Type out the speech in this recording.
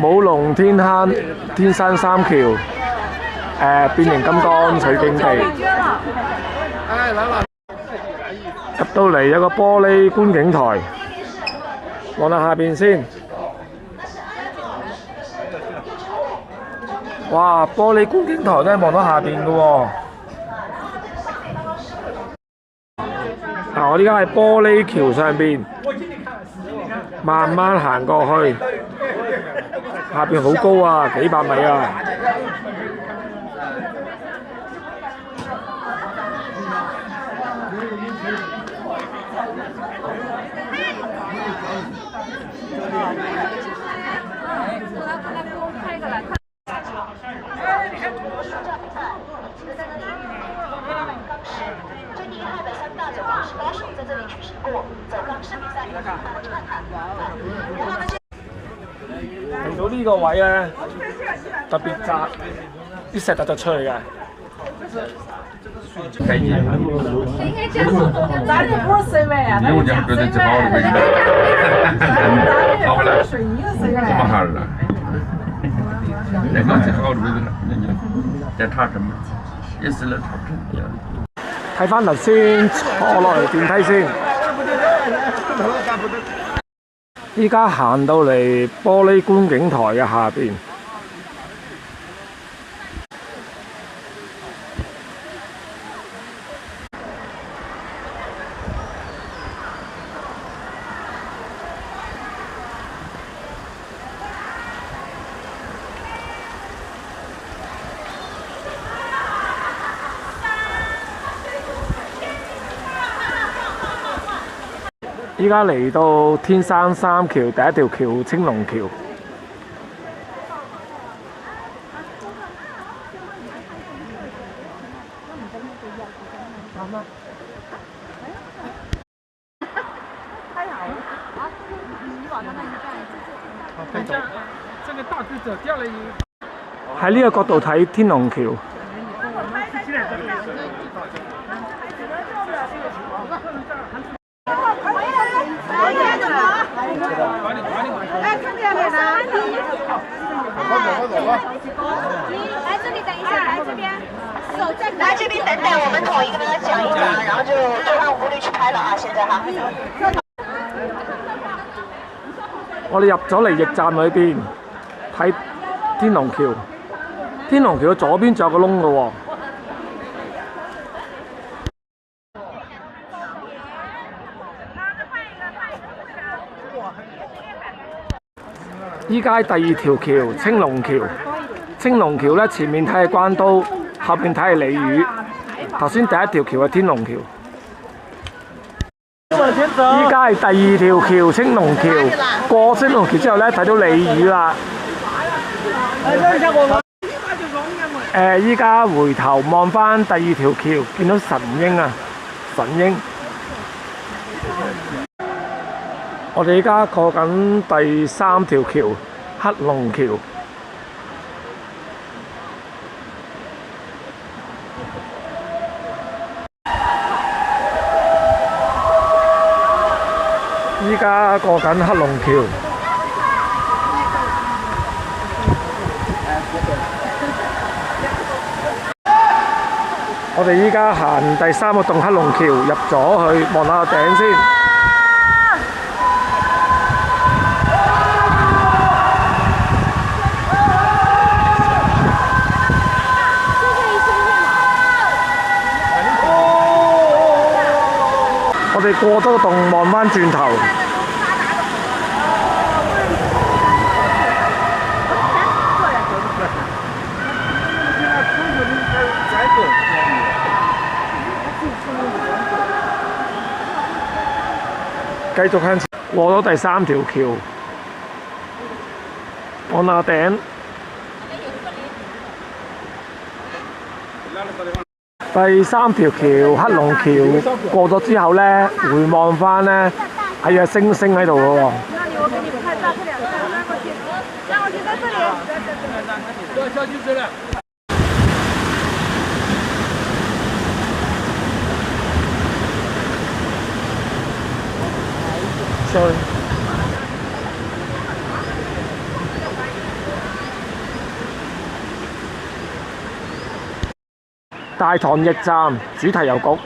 舞龍天坑天山三橋變形金剛取景地。入到嚟有個玻璃觀景台，望下下邊先。哇！玻璃觀景台真係望到下邊嘅喎。我而家喺玻璃橋上邊，慢慢行過去，下邊好高啊，幾百米啊！嚟到呢個位咧，特別窄，啲石突咗出嚟嘅。咱这不是水位啊，咱是加水位，咱水泥的水位。这么好了，那个最好的位置了，在塔什么，也是在塔什么。睇翻頭先坐落嚟電梯先。依家行到嚟玻璃觀景台嘅下邊。依家嚟到天山三橋第一條橋青龍橋，喺呢個角度睇天龍橋。来这里等一下，来这边，来这边等等，我们统一跟他讲一讲，然后就按5律去拍了啊！现在哈。我哋入咗嚟驛站裏邊睇天龍橋，天龍橋嘅左邊仲有個窿嘅喎。依家第二條橋青龍橋，青龍橋咧前面睇係關刀，後邊睇係鯉魚。頭先第一條橋係天龍橋，依家係第二條橋青龍橋。過青龍橋之後咧睇到鯉魚啦。依家回頭望翻第二條橋，見到神鷹啊，神鷹。我哋而家過緊第三條橋黑龍橋，依家過緊黑龍橋。我哋依家行第3個洞黑龍橋入咗去，望下個頂先。我哋過咗個洞，望翻轉頭。繼續向前，過咗第3條橋，望下頂。第3條橋黑龍橋過咗之後咧，回望翻咧係有星星喺度嘅喎。大堂驛站主題郵局。